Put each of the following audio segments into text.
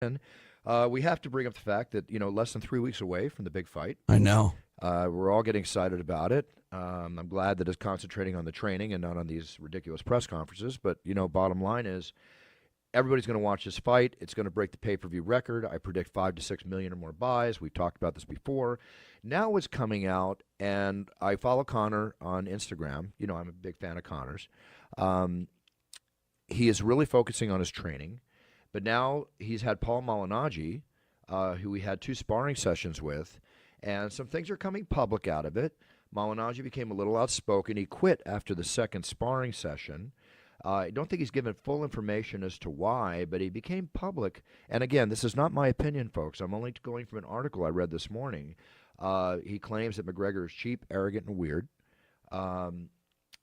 We have to bring up the fact that, less than 3 weeks away from the big fight. I know. We're all getting excited about it. I'm glad that it's concentrating on the training and not on these ridiculous press conferences. But, bottom line is everybody's going to watch this fight. It's going to break the pay-per-view record. I predict 5 to 6 million or more buys. We've talked about this before. Now it's coming out, and I follow Conor on Instagram. I'm a big fan of Conor's. He is really focusing on his training. But now he's had Paulie Malignaggi, who he had 2 sparring sessions with, and some things are coming public out of it. Malignaggi became a little outspoken. He quit after the second sparring session. I don't think he's given full information as to why, but he became public. And again, this is not my opinion, folks. I'm only going from an article I read this morning. He claims that McGregor is cheap, arrogant, and weird.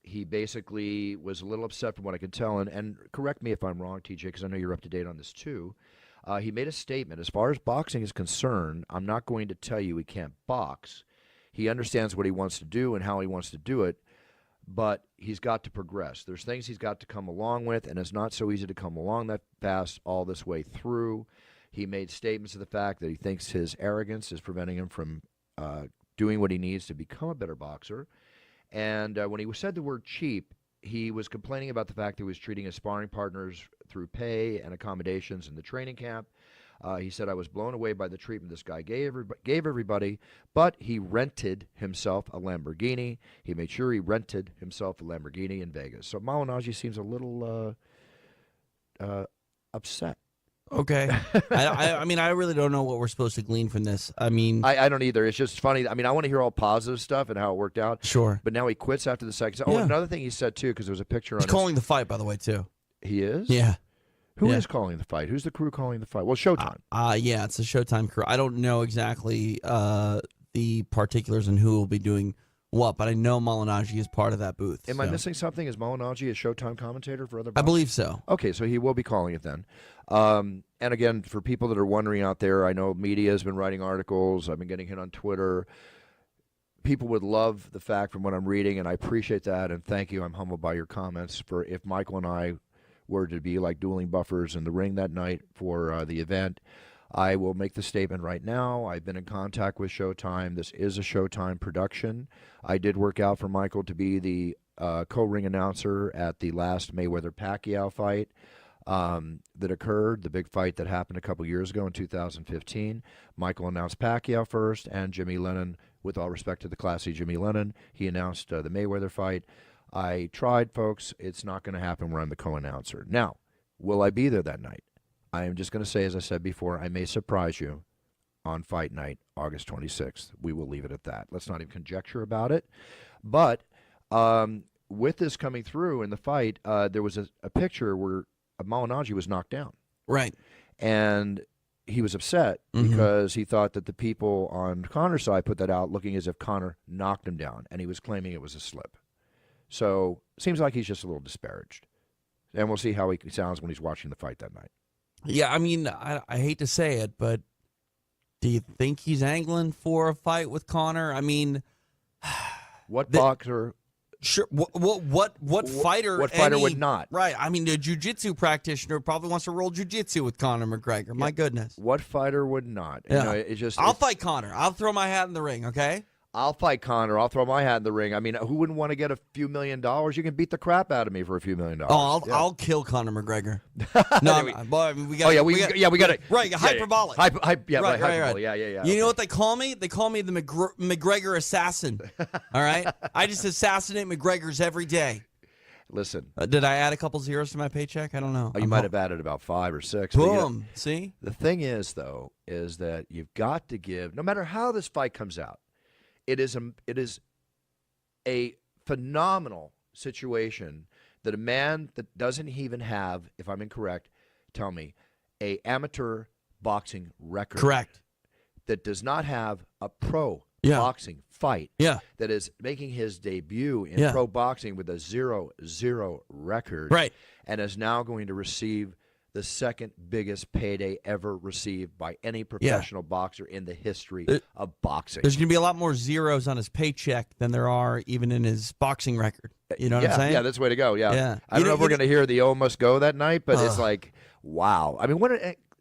He basically was a little upset from what I can tell, and correct me if I'm wrong, TJ, because I know you're up to date on this too. He made a statement. As far as boxing is concerned, I'm not going to tell you he can't box. He understands what he wants to do and how he wants to do it, but he's got to progress. There's things he's got to come along with, and it's not so easy to come along that fast all this way through. He made statements to the fact that he thinks his arrogance is preventing him from doing what he needs to become a better boxer. And when he said the word cheap, he was complaining about the fact that he was treating his sparring partners through pay and accommodations in the training camp. He said, I was blown away by the treatment this guy gave everybody, but he rented himself a Lamborghini. He made sure he rented himself a Lamborghini in Vegas. So Malignaggi seems a little upset. Okay. I mean, I really don't know what we're supposed to glean from this. I mean, I don't either. It's just funny. I mean, I want to hear all positive stuff and how it worked out. Sure. But now he quits after the second. Oh, Yeah. another thing he said, too, because there was a picture on he's calling the fight, by the way, too. He is? Yeah. Who is Yeah. calling the fight? Who's the crew calling the fight? Well, Showtime. Yeah, it's a Showtime crew. I don't know exactly the particulars and who will be doing what, but I know Malignaggi is part of that booth. Am I missing something? Is Malignaggi a Showtime commentator for other I boxers? believe so. Okay, so he will be calling it then. And again, for people that are wondering out there, I know media has been writing articles. I've been getting hit on Twitter. People would love the fact from what I'm reading, and I appreciate that, and thank you. I'm humbled by your comments. For if Michael and I were to be like dueling buffers in the ring that night for the event, I will make the statement right now. I've been in contact with Showtime. This is a Showtime production. I did work out for Michael to be the co-ring announcer at the last Mayweather-Pacquiao fight that occurred, the big fight that happened a couple years ago in 2015. Michael announced Pacquiao first, and Jimmy Lennon, with all respect to the classy Jimmy Lennon, he announced the Mayweather fight. I tried, folks. It's not going to happen where I'm the co-announcer. Now, will I be there that night? I am just going to say, as I said before, I may surprise you on fight night, August 26th. We will leave it at that. Let's not even conjecture about it. But with this coming through in the fight, there was a picture where Malignaggi was knocked down. Right. And he was upset because he thought that the people on Conor's side put that out looking as if Conor knocked him down, and he was claiming it was a slip. So seems like he's just a little disparaged. And we'll see how he sounds when he's watching the fight that night. Yeah, I mean, I hate to say it, but do you think he's angling for a fight with Conor? I mean, what boxer? Sure. What fighter? What fighter would not? Right. I mean, the jiu-jitsu practitioner probably wants to roll jiu-jitsu with Conor McGregor. Yeah. My goodness. What fighter would not? Yeah. It's just. I'll fight Conor. I'll throw my hat in the ring. Okay. I'll fight Conor. I'll throw my hat in the ring. I mean, who wouldn't want to get a few $1 million? You can beat the crap out of me for a few $1 million. Oh, I'll kill Conor McGregor. No, boy, we got. We got it. Right, hyperbolic. Hyperbolic. Yeah. You know what they call me? They call me the McGregor assassin. All right, I just assassinate McGregors every day. Listen, did I add a couple zeros to my paycheck? I don't know. You might have added about 5 or 6. Boom. See, the thing is, though, is that you've got to give. No matter how this fight comes out. It is a phenomenal situation that a man that doesn't even have, if I'm incorrect, tell me, a amateur boxing record. Correct. That does not have a pro boxing fight. Yeah. That is making his debut in pro boxing with a 0-0 record. Right. And is now going to receive the second biggest payday ever received by any professional boxer in the history of boxing. There's going to be a lot more zeros on his paycheck than there are even in his boxing record. You know what I'm saying? Yeah, that's the way to go. Yeah. Yeah. I don't know if we're going to hear the "Oh Must Go" that night, but it's like, wow. I mean,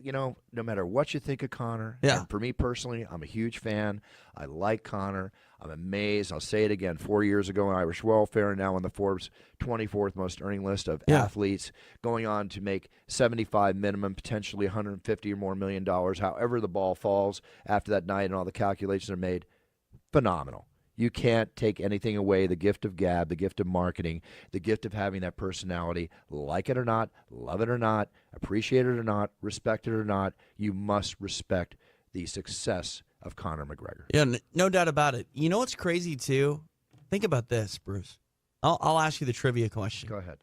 no matter what you think of Conor, Yeah. and for me personally, I'm a huge fan. I like Conor. I'm amazed. I'll say it again. 4 years ago in Irish welfare, and now on the Forbes 24th most earning list of athletes, going on to make 75 minimum, potentially 150 or more $1 million, however the ball falls after that night and all the calculations are made. Phenomenal. You can't take anything away. The gift of gab, the gift of marketing, the gift of having that personality. Like it or not, love it or not, appreciate it or not, respect it or not, you must respect the success of Conor McGregor. Yeah, no doubt about it. You know what's crazy, too? Think about this, Bruce. I'll ask you the trivia question. Go ahead.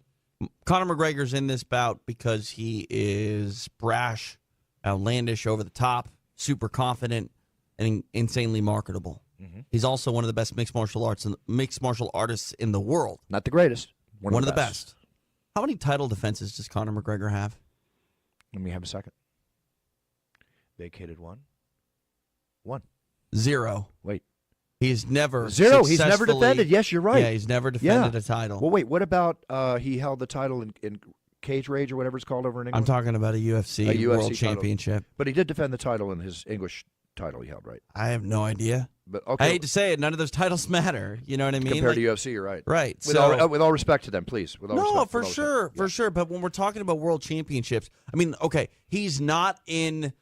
Conor McGregor's in this bout because he is brash, outlandish, over the top, super confident, and insanely marketable. Mm-hmm. He's also one of the best mixed martial artists in the world. Not the greatest. One of the best. How many title defenses does Conor McGregor have? Let me have a second. Vacated one. 0. Wait. He's never 0. He's never defended. Yes, you're right. Yeah, he's never defended a title. Well, wait. What about he held the title in Cage Rage or whatever it's called over in England? I'm talking about a UFC World Championship. But he did defend the title in his English title he held, right? I have no idea. But okay. I hate to say it, none of those titles matter. You know what I mean? Compared to UFC, you're right. Right. With all respect to them, please. With all respect, for sure. But when we're talking about world championships, I mean, okay, he's not in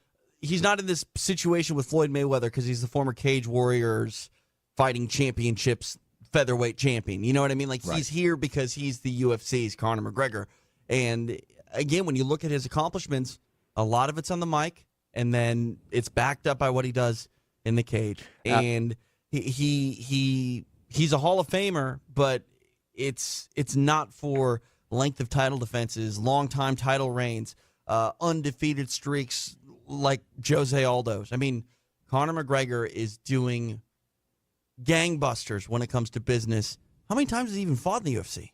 this situation with Floyd Mayweather because he's the former Cage Warriors fighting championships featherweight champion. You know what I mean? Like, he's here because he's the UFC's Conor McGregor. And again, when you look at his accomplishments, a lot of it's on the mic, and then it's backed up by what he does in the cage. And he's a Hall of Famer, but it's not for length of title defenses, long-time title reigns, undefeated streaks like Jose Aldo's. I mean, Conor McGregor is doing gangbusters when it comes to business. How many times has he even fought in the UFC?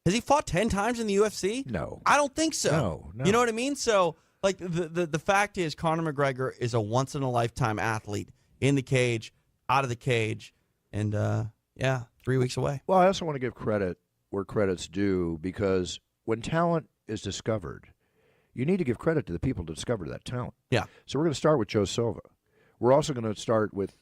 Has he fought 10 times in the UFC? No. I don't think so. No. You know what I mean? So, like, the fact is Conor McGregor is a once-in-a-lifetime athlete in the cage, out of the cage, and, 3 weeks away. Well, I also want to give credit where credit's due, because when talent is discovered, you need to give credit to the people to discover that talent. Yeah. So we're going to start with Joe Silva. We're also going to start with,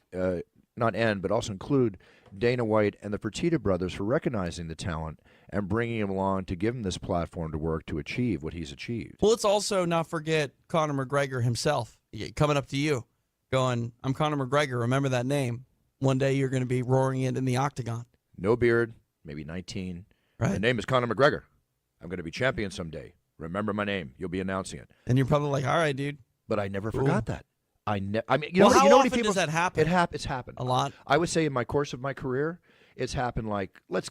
not end, but also include Dana White and the Fertitta brothers for recognizing the talent and bringing him along to give him this platform to work to achieve what he's achieved. Well, let's also not forget Conor McGregor himself coming up to you going, I'm Conor McGregor, remember that name. One day you're going to be roaring it in the octagon. No beard, maybe 19. Right. My name is Conor McGregor. I'm going to be champion someday. Remember my name. You'll be announcing it. And you're probably like, all right, dude. But I never forgot that. I mean, how often does that happen? It's happened a lot. I would say in my course of my career, it's happened like let's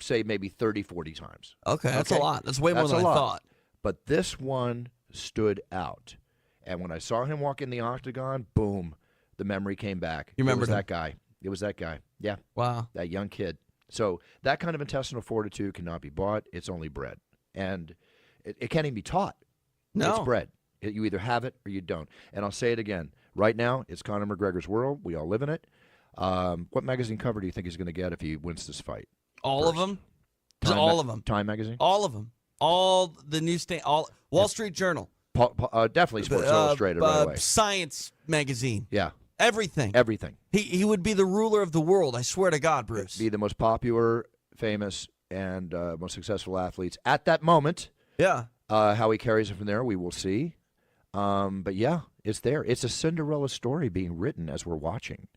say maybe 30, 40 times. Okay, that's a lot. That's way more than I thought. But this one stood out. And when I saw him walk in the octagon, boom, the memory came back. You remember that guy. It was that guy. Yeah. Wow. That young kid. So that kind of intestinal fortitude cannot be bought. It's only bred. And it can't even be taught. No. It's bred. You either have it or you don't. And I'll say it again. Right now, it's Conor McGregor's world. We all live in it. What magazine cover do you think he's going to get if he wins this fight? All of them? All of them. Time magazine? All of them. All the newsstand. Wall Street Journal. Definitely Sports Illustrated right away. Science magazine. Yeah. Everything. Everything. He would be the ruler of the world. I swear to God, Bruce. Be the most popular, famous, and most successful athletes at that moment. Yeah. How he carries it from there, we will see. But yeah, it's there. It's a Cinderella story being written as we're watching.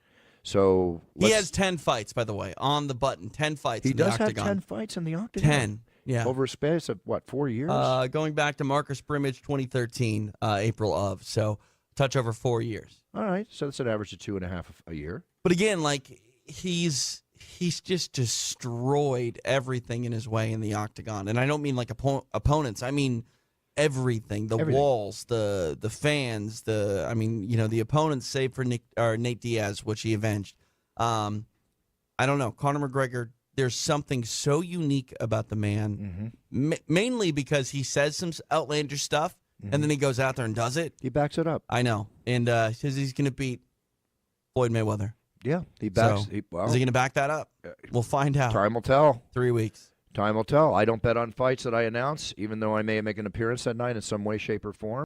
So he has 10 fights, by the way, on the button. 10 fights. He in the does octagon. have 10 fights in the octagon. 10. Yeah. Over a space of what, 4 years? Going back to Marcus Brimage, 2013, April of. So touch over 4 years. All right. So that's an average of 2.5 a year. But again, like he's just destroyed everything in his way in the octagon, and I don't mean like opponents. I mean everything. The walls, the fans, the opponents, save for Nate Diaz, which he avenged. I don't know. Conor McGregor, there's something so unique about the man, mainly because he says some outlandish stuff, and then he goes out there and does it. He backs it up. I know. And says he's going to beat Floyd Mayweather. Yeah, he backs. So, is he going to back that up? We'll find out. Time will tell. 3 weeks. Time will tell. I don't bet on fights that I announce, even though I may make an appearance that night in some way, shape, or form.